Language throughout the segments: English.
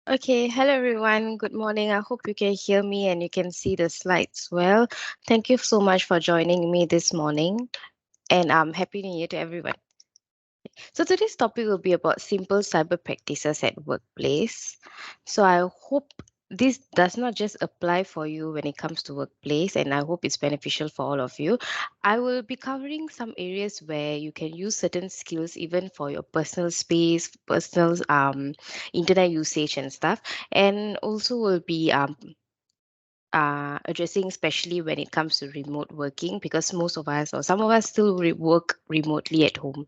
Okay, hello everyone. Good morning. I hope you can hear me and you can see the slides well. Thank you so much for joining me this morning, and Happy New Year to everyone. So today's topic will be about simple cyber practices at workplace. So I hope this does not just apply for you when it comes to workplace, and I hope it's beneficial for all of you. I will be covering some areas where you can use certain skills even for your personal space, personal internet usage and stuff, and also will be addressing especially when it comes to remote working because most of us or some of us still work remotely at home.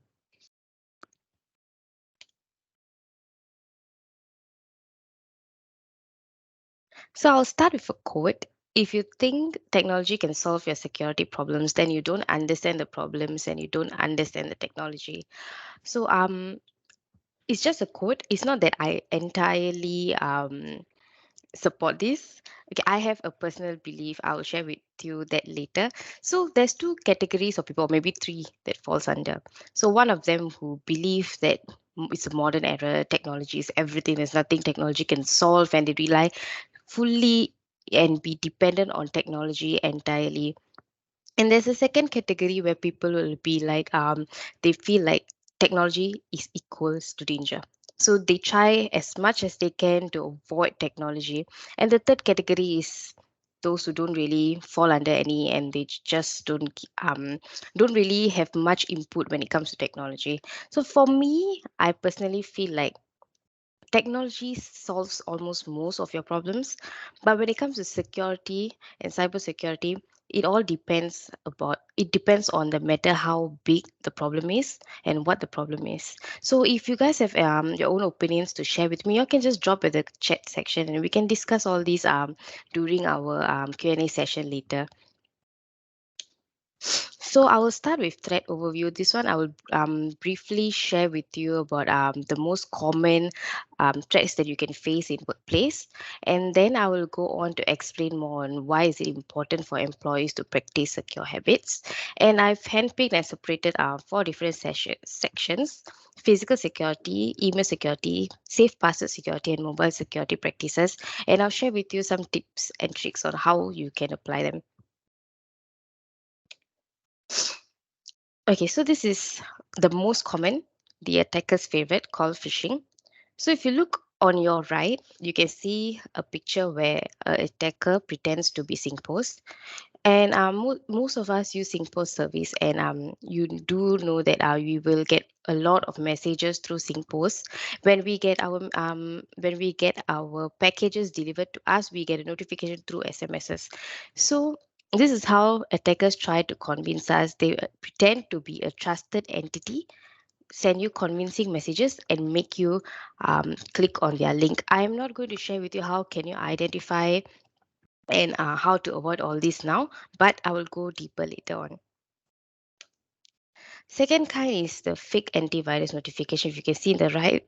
So I'll start with a quote. If you think technology can solve your security problems, then you don't understand the problems and you don't understand the technology. So it's just a quote. It's not that I entirely support this. Okay, I have a personal belief. I'll share with you that later. So there's two categories of people, maybe three that falls under. So one of them who believe that it's a modern era, technology is everything. There's nothing technology can solve, and they rely fully and be dependent on technology entirely. And there's a second category where people will be like, they feel like technology is equals to danger. So they try as much as they can to avoid technology. And the third category is those who don't really fall under any and they just don't really have much input when it comes to technology. So for me, I personally feel like technology solves almost most of your problems, but when it comes to security and cybersecurity, it depends on the matter how big the problem is and what the problem is. So if you guys have your own opinions to share with me, you can just drop in the chat section and we can discuss all these during our Q&A session later. So I will start with threat overview. This one I will briefly share with you about the most common threats that you can face in workplace, and then I will go on to explain more on why is it important for employees to practice secure habits. And I've handpicked and separated four different sections: physical security, email security, safe password security, and mobile security practices. And I'll share with you some tips and tricks on how you can apply them. Okay, so this is the most common, the attacker's favorite, called phishing. So if you look on your right, you can see a picture where an attacker pretends to be SingPost. And most of us use SingPost service, and you do know that we will get a lot of messages through SingPost. When we get our packages delivered to us, we get a notification through SMSs. So this is how attackers try to convince us. They pretend to be a trusted entity, send you convincing messages and make you click on their link. I am not going to share with you how can you identify and how to avoid all this now, but I will go deeper later on. Second kind is the fake antivirus notification. If you can see in the right,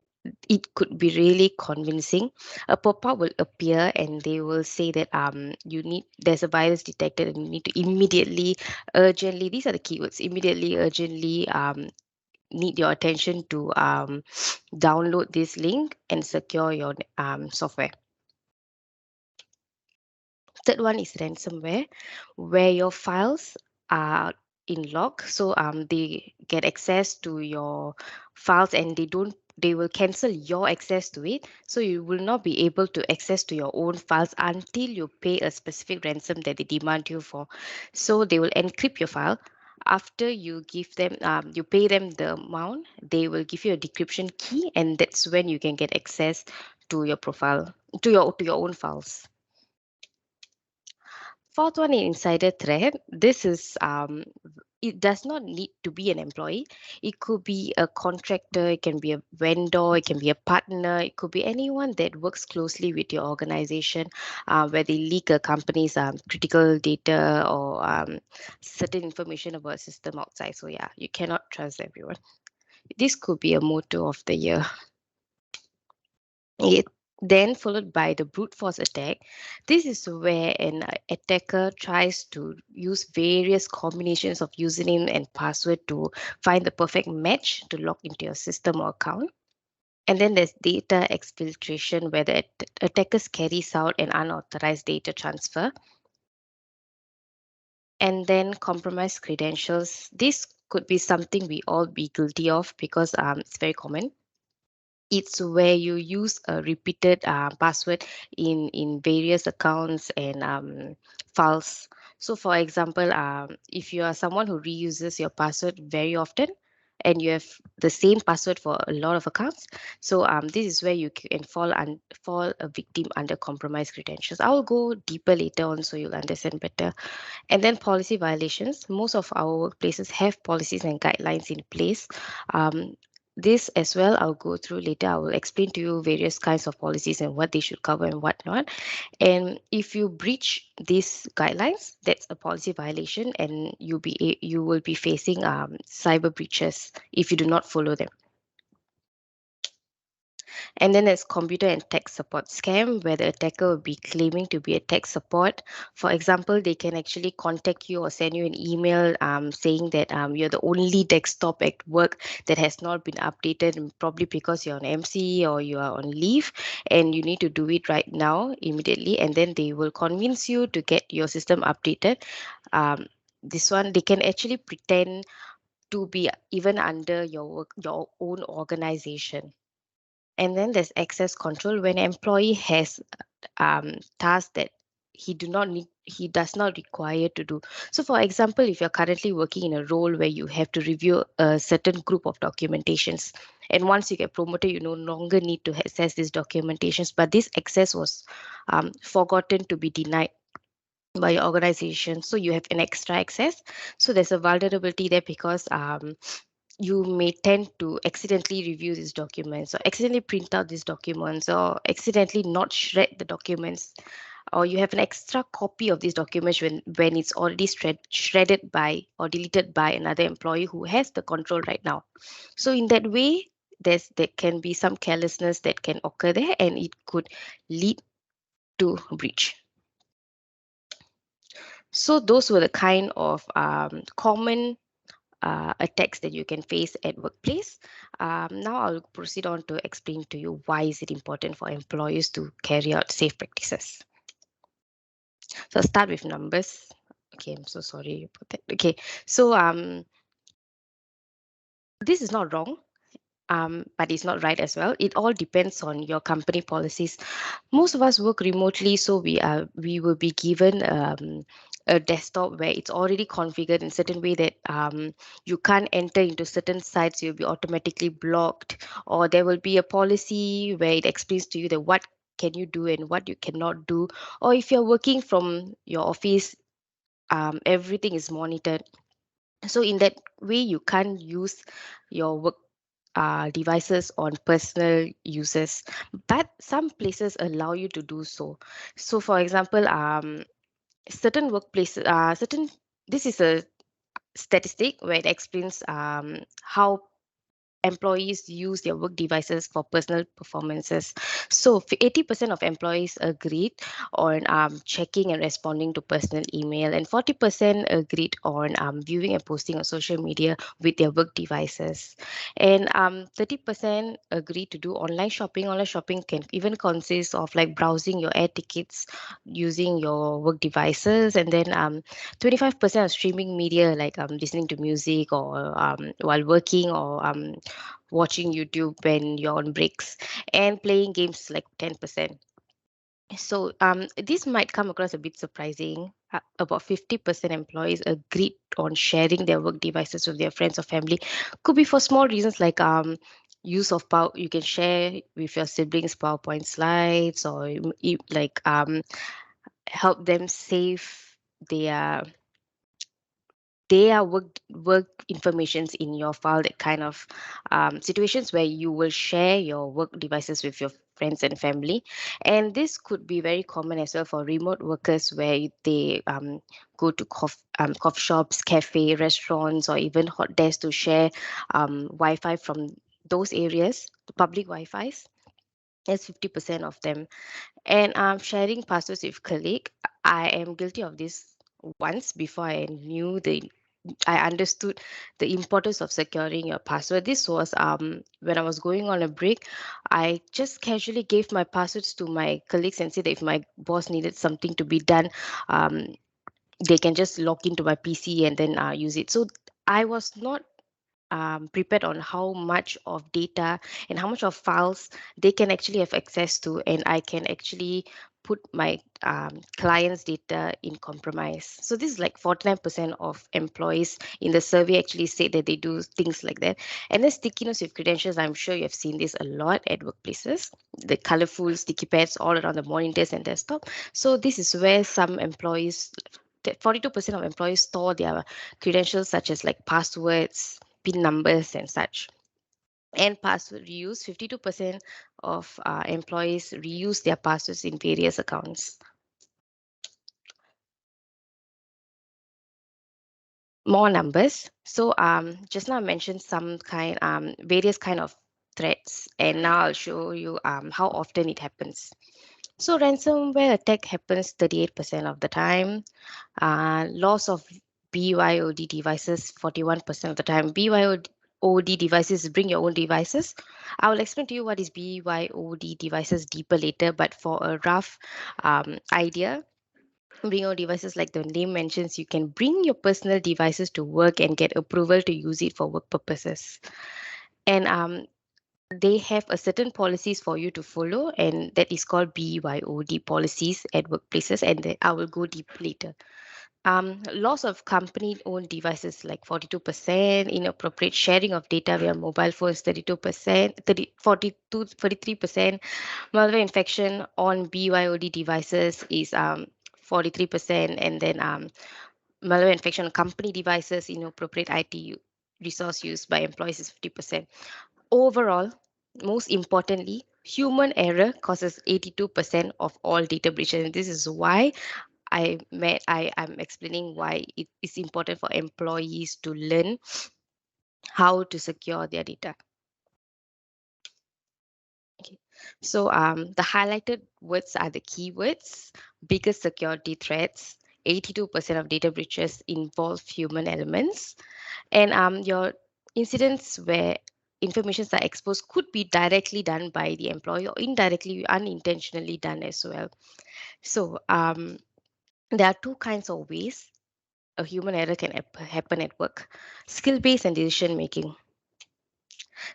it could be really convincing. A pop-up will appear and they will say that there's a virus detected and you need to immediately, urgently, these are the keywords, immediately, urgently need your attention to download this link and secure your software. Third one is ransomware, where your files are in lock. So they get access to your files and they will cancel your access to it. So you will not be able to access to your own files until you pay a specific ransom that they demand you for. So they will encrypt your file. After you give them, you pay them the amount, they will give you a decryption key, and that's when you can get access to your profile, to your own files. Fourth one is insider threat. This is it does not need to be an employee. It could be a contractor, it can be a vendor, it can be a partner, it could be anyone that works closely with your organization, where they leak a company's critical data or certain information about a system outside. So yeah, you cannot trust everyone. This could be a motto of the year. It then followed by the brute force attack. This is where an attacker tries to use various combinations of username and password to find the perfect match to log into your system or account. And then there's data exfiltration, where the attackers carries out an unauthorized data transfer. And then compromised credentials. This could be something we all be guilty of because it's very common. It's where you use a repeated password in various accounts and files. So for example, if you are someone who reuses your password very often and you have the same password for a lot of accounts, so this is where you can fall a victim under compromised credentials. I will go deeper later on so you'll understand better. And then policy violations. Most of our workplaces have policies and guidelines in place. Um, this as well, I'll go through later. I will explain to you various kinds of policies and what they should cover and what not. And if you breach these guidelines, that's a policy violation, and you will be facing cyber breaches if you do not follow them. And then there's computer and tech support scam, where the attacker will be claiming to be a tech support. For example, they can actually contact you or send you an email saying that you're the only desktop at work that has not been updated, and probably because you're on MC or you are on leave, and you need to do it right now, immediately. And then they will convince you to get your system updated. Um, this one, they can actually pretend to be even under your own organization. And then there's access control, when an employee has tasks that he does not require to do. So for example, if you're currently working in a role where you have to review a certain group of documentations, and once you get promoted, you no longer need to access these documentations, but this access was forgotten to be denied by your organization, so you have an extra access. So there's a vulnerability there because you may tend to accidentally review these documents or accidentally print out these documents or accidentally not shred the documents, or you have an extra copy of these documents when it's already shredded by or deleted by another employee who has the control right now. So in that way, there can be some carelessness that can occur there, and it could lead to breach. So those were the kind of common attacks that you can face at workplace. Now I'll proceed on to explain to you why is it important for employers to carry out safe practices. So I'll start with numbers. Okay, I'm so sorry about that. Okay, so this is not wrong. But it's not right as well. It all depends on your company policies. Most of us work remotely, so we will be given a desktop where it's already configured in certain way that you can't enter into certain sites. You'll be automatically blocked, or there will be a policy where it explains to you that what can you do and what you cannot do. Or if you're working from your office, everything is monitored. So in that way, you can't use your work devices on personal uses, but some places allow you to do so. So for example, certain workplaces, this is a statistic where it explains how employees use their work devices for personal performances. So 80% of employees agreed on checking and responding to personal email, and 40% agreed on viewing and posting on social media with their work devices. And 30% agreed to do online shopping. Online shopping can even consist of like browsing your air tickets using your work devices. And then 25% of streaming media, like listening to music or while working, or watching YouTube when you're on breaks, and playing games like 10%. So this might come across a bit surprising. About 50% employees agreed on sharing their work devices with their friends or family. Could be for small reasons like use of power. You can share with your siblings PowerPoint slides, or like help them save their work informations in your file, that kind of situations where you will share your work devices with your friends and family. And this could be very common as well for remote workers, where they go to coffee shops, cafe, restaurants, or even hot desks to share wi-fi from those areas, the public wi-fi's. That's 50% of them. And sharing passwords with colleague, I am guilty of this once before I knew the I understood the importance of securing your password. This was when I was going on a break. I just casually gave my passwords to my colleagues and said that if my boss needed something to be done, um, they can just log into my PC and then use it. So I was not prepared on how much of data and how much of files they can actually have access to, and I can actually put my clients' data in compromise. So this is like 49% of employees in the survey actually said that they do things like that. And then sticky notes with credentials, I'm sure you have seen this a lot at workplaces. The colorful sticky pads all around the monitors and desktop. So this is where some employees, 42% of employees store their credentials such as like passwords, PIN numbers and such. And password reuse, 52% of employees reuse their passwords in various accounts. More numbers. So just now I mentioned some various kind of threats, and now I'll show you how often it happens. So ransomware attack happens 38% of the time. Loss of BYOD devices 41% of the time. BYOD devices, bring your own devices. I will explain to you what is BYOD devices deeper later, but for a rough idea, bring your devices, like the name mentions, you can bring your personal devices to work and get approval to use it for work purposes. And they have a certain policies for you to follow, and that is called BYOD policies at workplaces, and I will go deep later. Loss of company-owned devices like 42%, inappropriate sharing of data via mobile phones 32%, 43%, malware infection on BYOD devices is 43%, and then malware infection on company devices, inappropriate resource used by employees is 50%. Overall, most importantly, human error causes 82% of all data breaches. And this is why I'm explaining why it is important for employees to learn how to secure their data. Okay. So the highlighted words are the keywords. Biggest security threats. 82% of data breaches involve human elements. And your incidents where informations are exposed could be directly done by the employee or indirectly, unintentionally done as well. So there are two kinds of ways a human error can happen at work: skill based and decision making.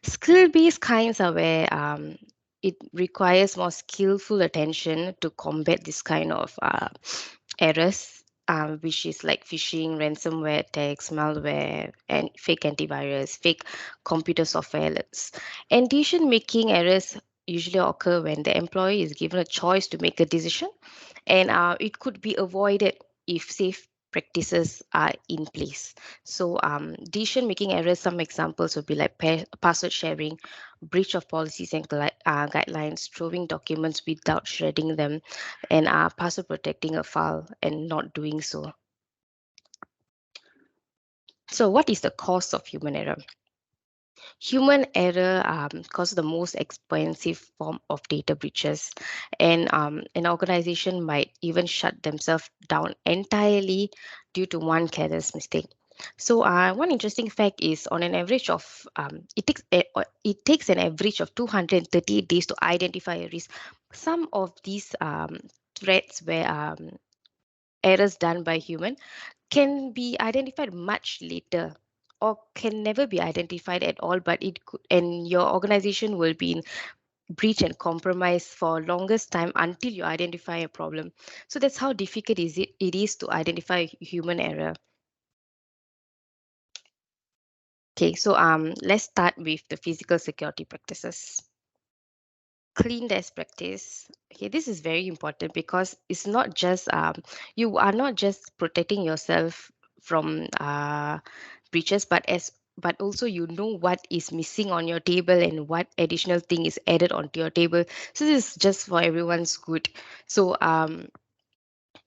Skill based kinds are where it requires more skillful attention to combat this kind of errors, which is like phishing, ransomware attacks, malware, and fake antivirus, fake computer software alerts. And decision making errors usually occur when the employee is given a choice to make a decision, and it could be avoided if safe practices are in place. So decision making errors, some examples would be like password sharing, breach of policies and guidelines, throwing documents without shredding them, and password protecting a file and not doing so. So what is the cause of human error? Human error causes the most expensive form of data breaches, and an organization might even shut themselves down entirely due to one careless mistake. So one interesting fact is, on an average of it takes an average of 238 days to identify a risk. Some of these threats where errors done by human can be identified much later or can never be identified at all, but it could, and your organization will be in breach and compromise for longest time until you identify a problem. So that's how difficult it is to identify human error. Okay, so let's start with the physical security practices. Clean desk practice. Okay, this is very important because it's not just you are not just protecting yourself from breaches, but also you know what is missing on your table and what additional thing is added onto your table. So this is just for everyone's good. So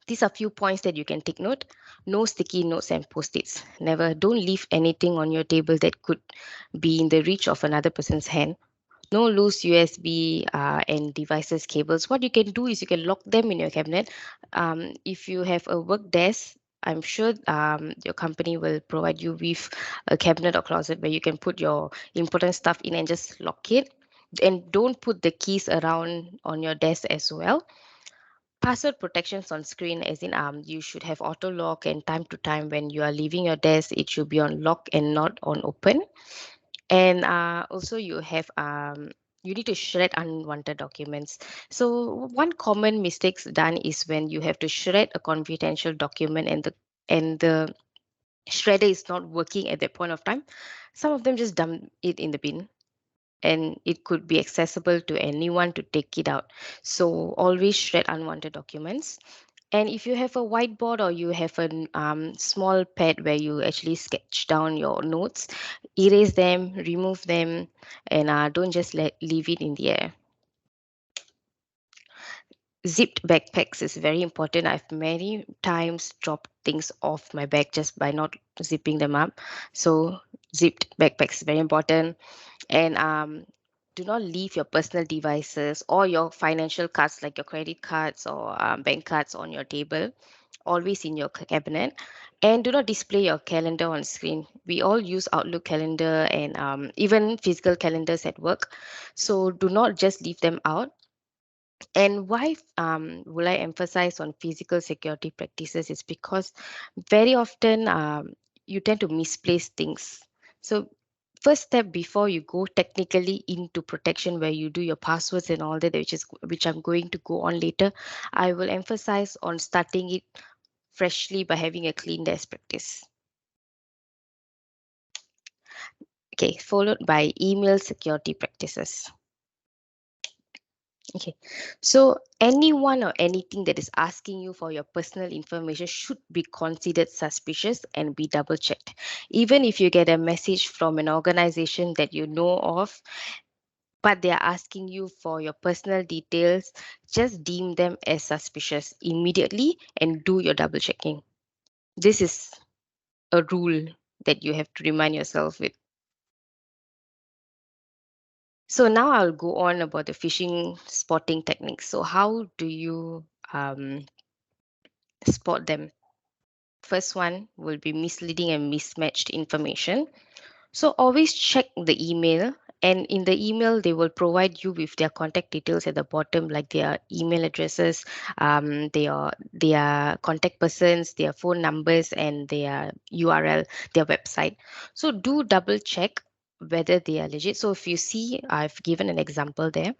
these are few points that you can take note. No sticky notes and post-its. Never. Don't leave anything on your table that could be in the reach of another person's hand. No loose USB and devices cables. What you can do is you can lock them in your cabinet. If you have a work desk, I'm sure your company will provide you with a cabinet or closet where you can put your important stuff in and just lock it. And don't put the keys around on your desk as well. Password protections on screen, as in you should have auto lock, and time to time when you are leaving your desk, it should be on lock and not on open. And also you need to shred unwanted documents. So one common mistakes done is when you have to shred a confidential document and the shredder is not working at that point of time. Some of them just dump it in the bin, and it could be accessible to anyone to take it out. So always shred unwanted documents. And if you have a whiteboard or you have a small pad where you actually sketch down your notes, erase them, remove them, and don't just leave it in the air. Zipped backpacks is very important. I've many times dropped things off my bag just by not zipping them up. So zipped backpacks is very important. And do not leave your personal devices or your financial cards like your credit cards or bank cards on your table, always in your cabinet. And do not display your calendar on screen. We all use Outlook calendar and even physical calendars at work, so do not just leave them out. And why will I emphasize on physical security practices is because very often you tend to misplace things. So first step before you go technically into protection where you do your passwords and all that, which I'm going to go on later, I will emphasize on starting it freshly by having a clean desk practice. Okay, followed by email security practices. Okay, so anyone or anything that is asking you for your personal information should be considered suspicious and be double checked. Even if you get a message from an organization that you know of, but they are asking you for your personal details, just deem them as suspicious immediately and do your double checking. This is a rule that you have to remind yourself with. So now I'll go on about the phishing spotting techniques. So how do you spot them? First one will be misleading and mismatched information. So always check the email, and in the email they will provide you with their contact details at the bottom, like their email addresses, their contact persons, their phone numbers, and their URL, their website. So do double check whether they are legit. So if you see, I've given an example there.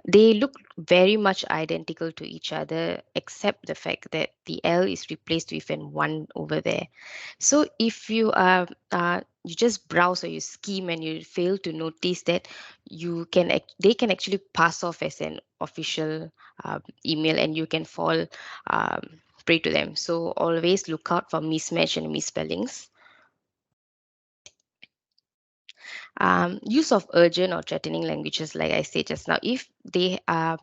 They look very much identical to each other, except the fact that the L is replaced with an one over there. So if you just browse or you skim and you fail to notice that, they can actually pass off as an official email, and you can fall um, prey to them. So always look out for mismatch and misspellings. Use of urgent or threatening languages, like I said just now, if they are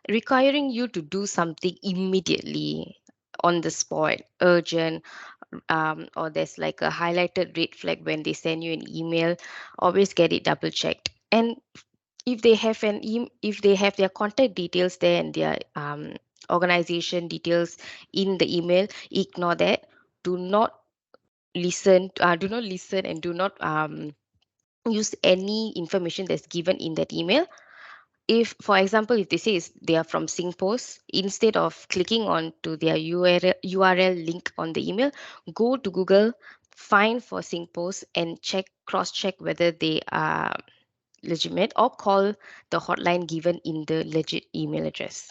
requiring you to do something immediately on the spot, urgent, or there's like a highlighted red flag when they send you an email, always get it double checked. And if they have their contact details there and their organization details in the email, ignore that. Do not listen and do not use any information that's given in that email. If, for example, if they say they are from SingPost, instead of clicking on to their URL link on the email, go to Google, find for SingPost and cross check whether they are legitimate, or call the hotline given in the legit email address.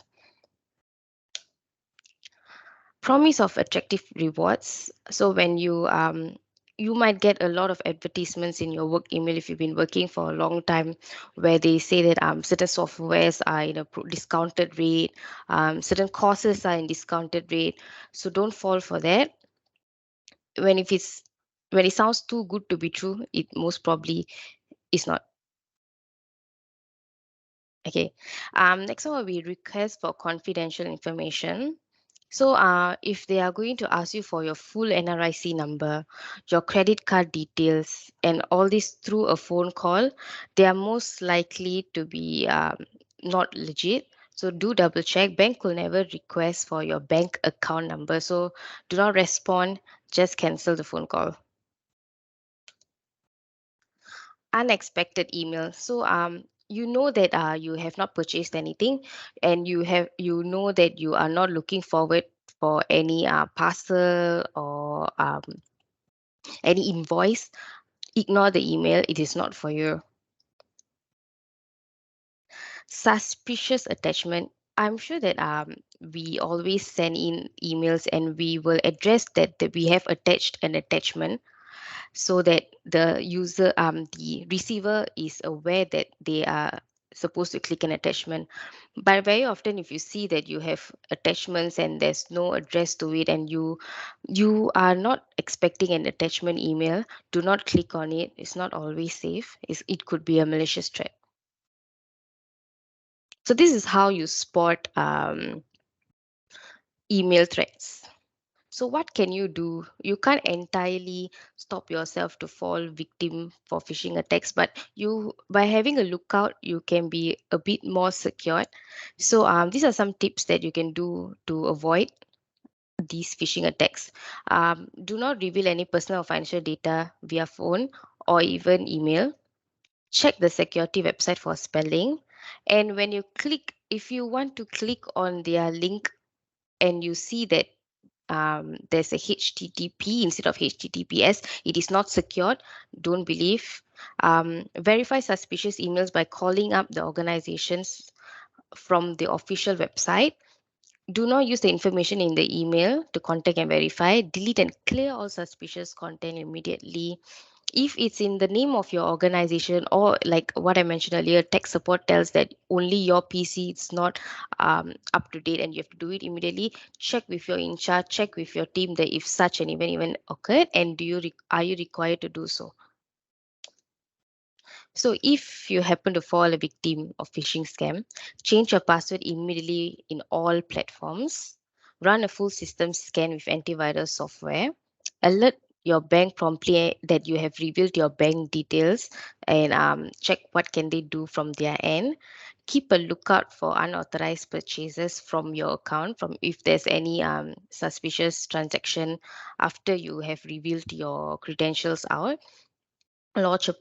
Promise of attractive rewards. So when you might get a lot of advertisements in your work email if you've been working for a long time, where they say that certain softwares are in a discounted rate, certain courses are in discounted rate. So don't fall for that. when if it's when it sounds too good to be true, it most probably is not. Okay. Next one will be request for confidential information. So, if they are going to ask you for your full NRIC number, your credit card details, and all this through a phone call, they are most likely to be not legit. So do double check. Bank will never request for your bank account number. So do not respond, just cancel the phone call. Unexpected email. So you know that you have not purchased anything, and you know that you are not looking forward for any parcel or any invoice. Ignore the email, it is not for you. Suspicious attachment. I'm sure that we always send in emails and we will address that we have attached an attachment, so that the receiver is aware that they are supposed to click an attachment. But very often, if you see that you have attachments and there's no address to it, and you are not expecting an attachment email, do not click on it. It's not always safe. It could be a malicious threat. So this is how you spot email threats. So what can you do? You can't entirely stop yourself to fall victim for phishing attacks, but you by having a lookout, you can be a bit more secured. So these are some tips that you can do to avoid these phishing attacks. Do not reveal any personal or financial data via phone or even email. Check the security website for spelling. And when you click, if you want to click on their link and you see that there's a HTTP instead of HTTPS, it is not secured, don't believe. Verify suspicious emails by calling up the organizations from the official website. Do not use the information in the email to contact and verify. Delete and clear all suspicious content immediately. If it's in the name of your organization, or like what I mentioned earlier, tech support tells that only your PC is not up to date and you have to do it immediately, check with your in charge, check with your team that if such an event even occurred, and are you required to do so. So if you happen to fall a victim of phishing scam, change your password immediately in all platforms. Run a full system scan with antivirus software. Alert your bank promptly that you have revealed your bank details, and check what can they do from their end. Keep a lookout for unauthorized purchases from your account, from if there's any suspicious transaction after you have revealed your credentials out. Lodge a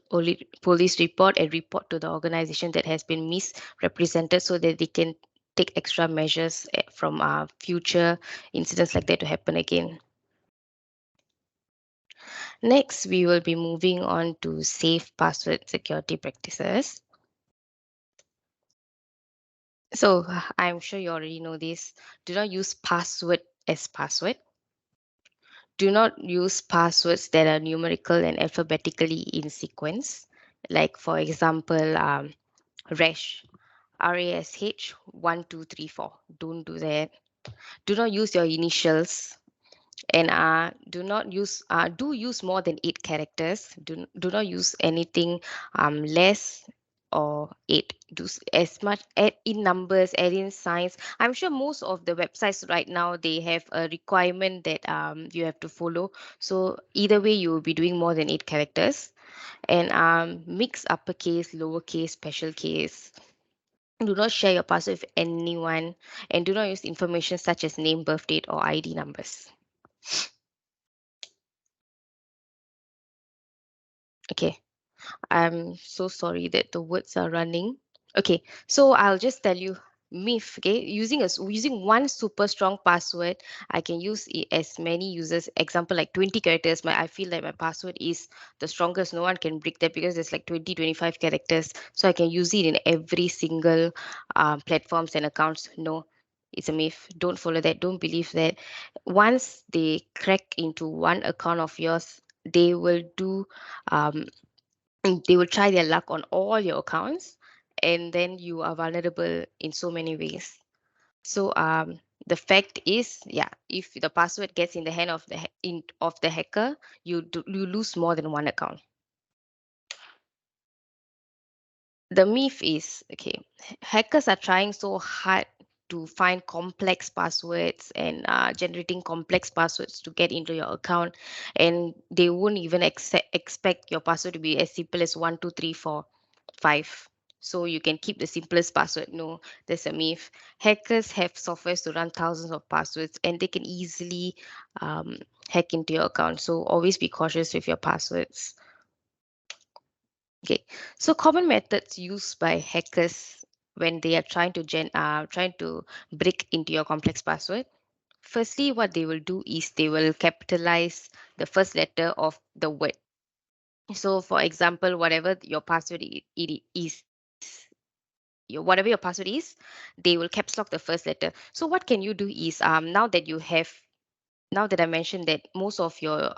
police report and report to the organization that has been misrepresented, so that they can take extra measures from future incidents like that to happen again. Next, we will be moving on to safe password security practices. So I'm sure you already know this. Do not use password as password. Do not use passwords that are numerical and alphabetically in sequence. Like for example, rash, RASH 1234. Don't do that. Do not use your initials, and do use more than 8 characters. Do not use anything less or 8. Do as much, add in numbers, add in signs. I'm sure most of the websites right now, they have a requirement that you have to follow. So either way, you will be doing more than 8 characters. And mix uppercase, lowercase, special case. Do not share your password with anyone, and do not use information such as name, birth date, or ID numbers. Okay, I'm so sorry that the words are running. Okay, so I'll just tell you myth. Okay, using one super strong password, I can use it as many users. Example, like 20 characters. I feel like my password is the strongest. No one can break that because there's like 20, 25 characters. So I can use it in every single platforms and accounts. No, it's a myth. Don't follow that. Don't believe that. Once they crack into one account of yours, they will do um, they will try their luck on all your accounts, and then you are vulnerable in so many ways. So the fact is, yeah, if the password gets in the hand of the hacker, you lose more than one account. The myth is, okay, hackers are trying so hard to find complex passwords and generating complex passwords to get into your account, and they won't even expect your password to be as simple as 1234 5. so you can keep the simplest password. No, there's a myth. Hackers have softwares to run thousands of passwords, and they can easily um, hack into your account. So always be cautious with your passwords. Okay, so common methods used by hackers when they are trying to break into your complex password. Firstly, what they will do is they will capitalize the first letter of the word. So, for example, whatever your password it is, whatever your password is, they will caps lock the first letter. So, what can you do is now that I mentioned that most of your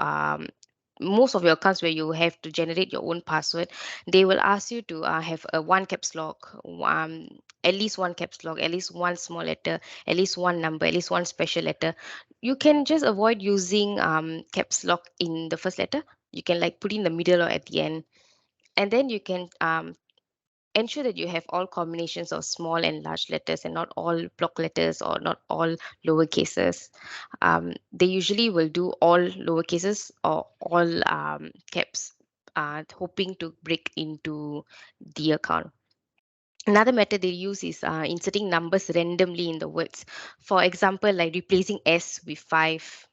accounts where you have to generate your own password, they will ask you to have a one caps lock, at least one caps lock, at least one small letter, at least one number, at least one special letter. You can just avoid using caps lock in the first letter. You can like put in the middle or at the end, and then you can ensure that you have all combinations of small and large letters and not all block letters or not all lower cases. They usually will do all lower cases or all caps, hoping to break into the account. Another method they use is inserting numbers randomly in the words. For example, like replacing S with 5,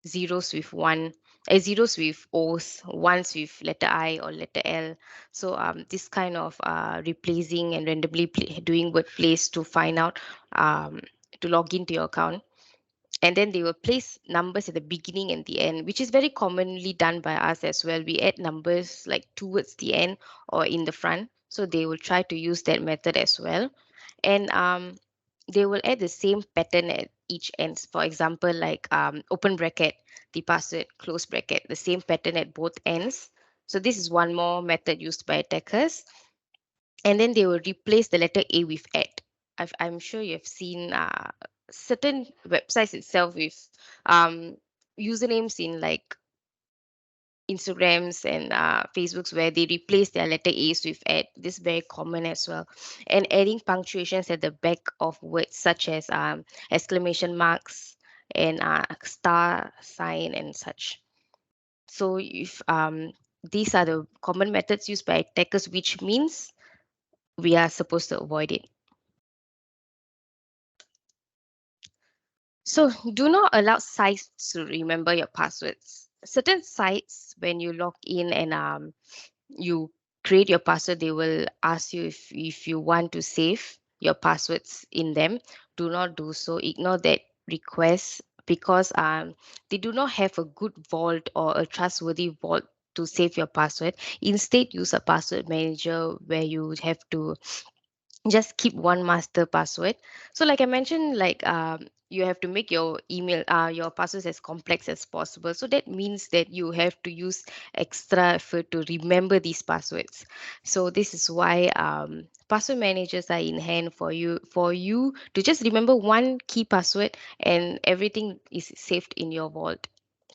zeros with one, zeros with O's, ones with letter I or letter L. So this kind of replacing and randomly doing word plays to find out to log into your account. And then they will place numbers at the beginning and the end, which is very commonly done by us as well. We add numbers like towards the end or in the front. So they will try to use that method as well. And they will add the same pattern at each ends. For example, like open bracket, the password, close bracket, the same pattern at both ends. So this is one more method used by attackers. And then they will replace the letter A with at. I'm sure you have seen certain websites itself with um, usernames in like Instagrams and Facebooks where they replace their letter A's with at. This is very common as well. And adding punctuations at the back of words such as exclamation marks and star sign and such. So if these are the common methods used by attackers, which means we are supposed to avoid it. So do not allow sites to remember your passwords. Certain sites, when you log in and you create your password, they will ask you if you want to save your passwords in them. Do not do so. Ignore that request because they do not have a good vault or a trustworthy vault to save your password. Instead, use a password manager where you have to just keep one master password. So like I mentioned, like you have to make your your passwords as complex as possible. So that means that you have to use extra effort to remember these passwords. So this is why password managers are in hand for you to just remember one key password and everything is saved in your vault.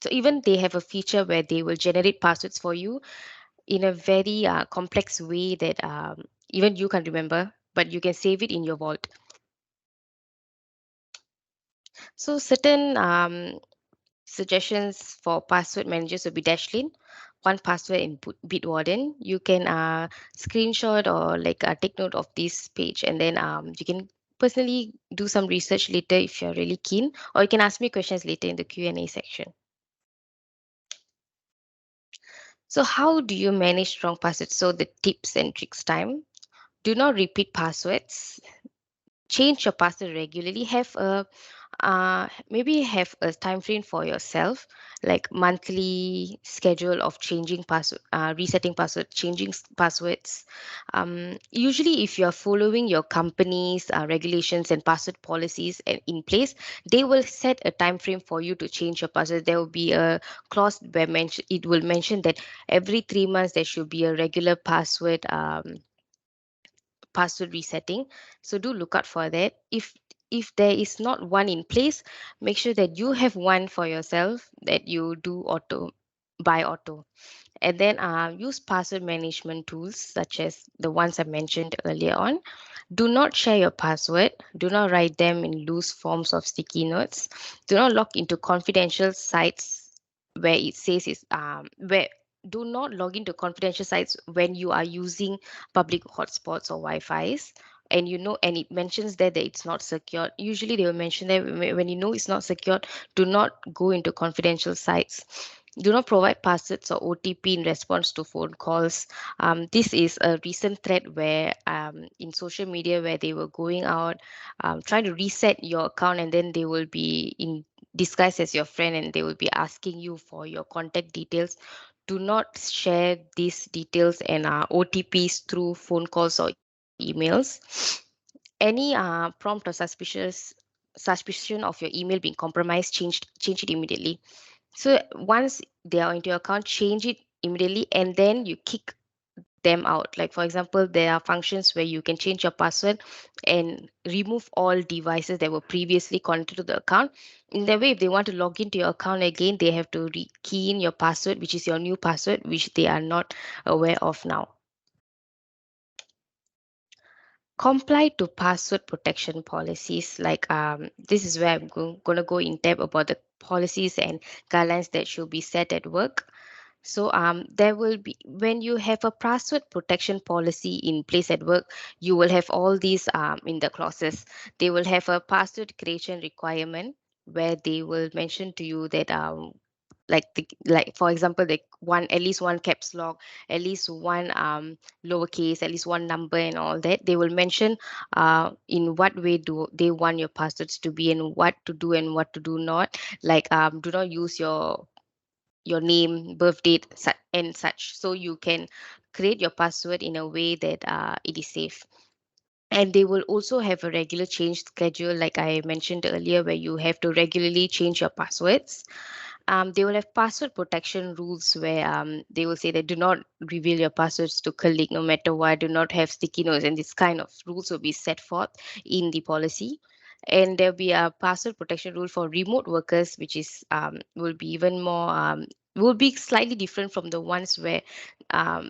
So even they have a feature where they will generate passwords for you in a very complex way that even you can't remember, but you can save it in your vault. So certain suggestions for password managers will be Dashlane, one password in Bitwarden. You can screenshot or like take note of this page, and then you can personally do some research later if you're really keen, or you can ask me questions later in the Q&A section. So how do you manage strong passwords? So the tips and tricks time. Do not repeat passwords. Change your password regularly. Have a maybe have a time frame for yourself, like monthly schedule of changing password, resetting password, changing passwords. Usually if you're following your company's regulations and password policies in place, they will set a time frame for you to change your password. There will be a clause where it will mention that every 3 months there should be a regular password resetting. So do look out for that. If there is not one in place, make sure that you have one for yourself that you do auto. And then use password management tools such as the ones I mentioned earlier on. Do not share your password. Do not write them in loose forms of sticky notes. Do not log into confidential sites where it says is where do not log into confidential sites when you are using public hotspots or Wi-Fi's. And and it mentions there that it's not secured. Usually they will mention that when it's not secured, do not go into confidential sites. Do not provide passwords or OTP in response to phone calls. This is a recent thread where in social media where they were going out trying to reset your account, and then they will be in disguise as your friend, and they will be asking you for your contact details. Do not share these details and OTPs through phone calls or emails. Any prompt or suspicion of your email being compromised, change it immediately. So once they are into your account, change it immediately, and then you kick them out. Like for example, there are functions where you can change your password and remove all devices that were previously connected to the account. In that way, if they want to log into your account again, they have to key in your password, which is your new password, which they are not aware of now. Comply to password protection policies. Like this is where I'm going to go in depth about the policies and guidelines that should be set at work. So there will be, when you have a password protection policy in place at work, you will have all these in the clauses. They will have a password creation requirement where they will mention to you that like for example, like at least one caps lock, at least one lowercase, at least one number, and all that. They will mention in what way do they want your passwords to be, and what to do and what to do not. Like do not use your name, birth date, and such. So you can create your password in a way that it is safe. And they will also have a regular change schedule, like I mentioned earlier, where you have to regularly change your passwords. They will have password protection rules where they will say that do not reveal your passwords to colleague no matter what, do not have sticky notes, and this kind of rules will be set forth in the policy. And there'll be a password protection rule for remote workers, which is will be even more will be slightly different from the ones where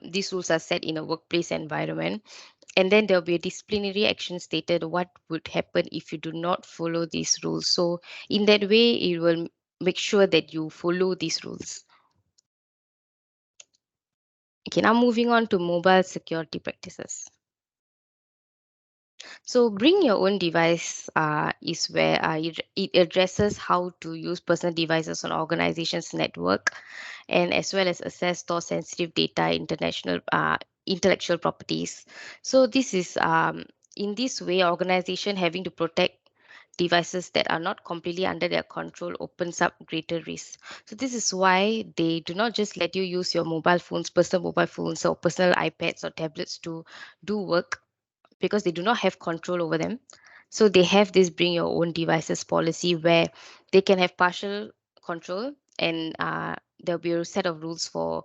these rules are set in a workplace environment. And then there'll be a disciplinary action stated what would happen if you do not follow these rules. So in that way, it will make sure that you follow these rules. Okay, now moving on to mobile security practices. So bring your own device is where it addresses how to use personal devices on organizations network, and as well as access store sensitive data, international intellectual properties. So this is in this way, organization having to protect devices that are not completely under their control opens up greater risk. So this is why they do not just let you use your mobile phones, personal mobile phones, or personal iPads or tablets to do work, because they do not have control over them. So they have this bring your own devices policy where they can have partial control, and there'll be a set of rules for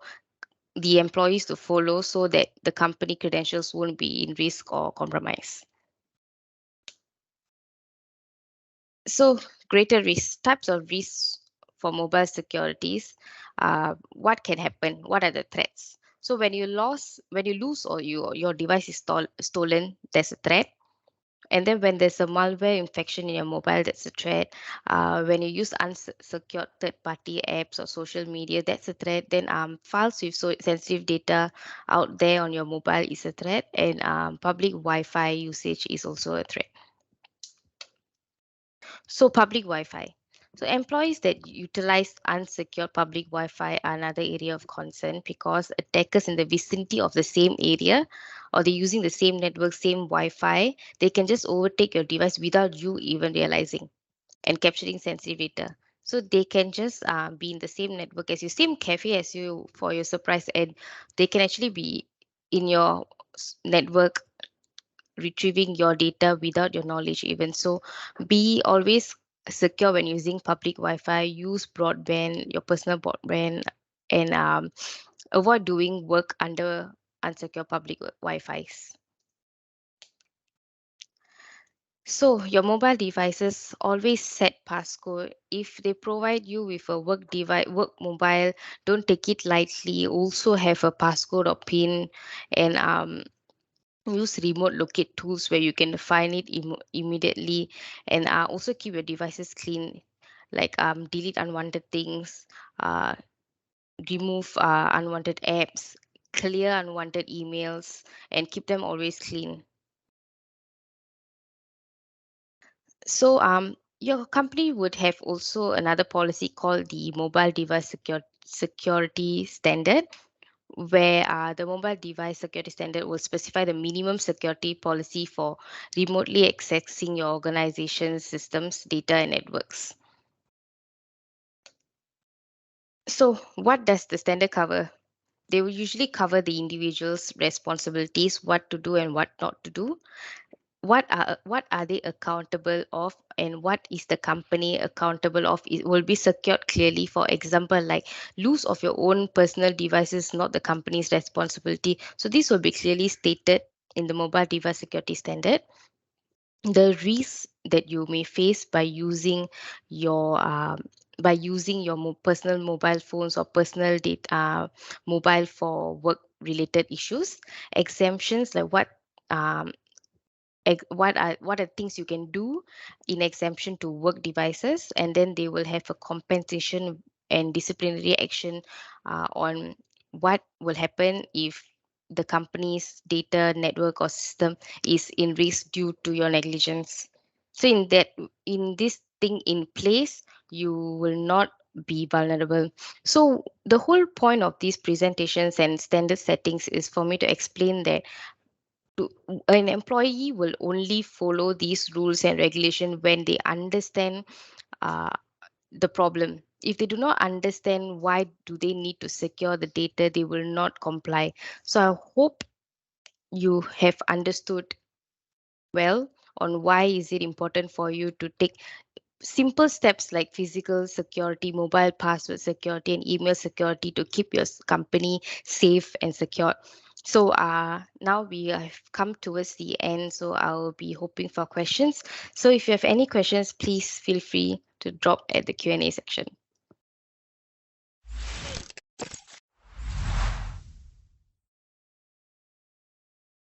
the employees to follow so that the company credentials won't be in risk or compromise. So greater risk, types of risks for mobile securities. What can happen? What are the threats? So when you lose, or your device is stolen, there's a threat. And then when there's a malware infection in your mobile, that's a threat. When you use unsecured third-party apps or social media, that's a threat. Then files with sensitive data out there on your mobile is a threat. And public Wi-Fi usage is also a threat. So public Wi-Fi. So employees that utilize unsecured public Wi-Fi are another area of concern, because attackers in the vicinity of the same area, or they're using the same network, same Wi-Fi, they can just overtake your device without you even realizing, and capturing sensitive data. So they can just be in the same network as you, same cafe as you for your surprise, and they can actually be in your network retrieving your data without your knowledge even. So be always secure when using public Wi-Fi. Use broadband, your personal broadband, and avoid doing work under unsecure public Wi-Fis. So your mobile devices always set passcode. If they provide you with a work device, work mobile, don't take it lightly. Also have a passcode or PIN, and use remote locate tools where you can find it immediately. And also keep your devices clean, like delete unwanted things, remove unwanted apps, clear unwanted emails, and keep them always clean. So your company would have also another policy called the mobile device security standard, where the mobile device security standard will specify the minimum security policy for remotely accessing your organization's systems, data, and networks. So, what does the standard cover? They will usually cover the individual's responsibilities, what to do and what not to do. What are they accountable of, and what is the company accountable of? It will be secured clearly. For example, like use of your own personal devices, not the company's responsibility. So this will be clearly stated in the mobile device security standard. The risks that you may face by using your personal mobile phones or personal data, mobile for work related issues. Exemptions, like um, what are things you can do in exemption to work devices, and then they will have a compensation and disciplinary action on what will happen if the company's data network or system is in risk due to your negligence. So in this thing in place, you will not be vulnerable. So the whole point of these presentations and standard settings is for me to explain that to, an employee will only follow these rules and regulation when they understand uh, the problem. If they do not understand why do they need to secure the data, they will not comply. So I hope you have understood well on why is it important for you to take simple steps like physical security, mobile password security, and email security to keep your company safe and secure. So now we have come towards the end, so I'll be hoping for questions. So if you have any questions, please feel free to drop at the Q&A section.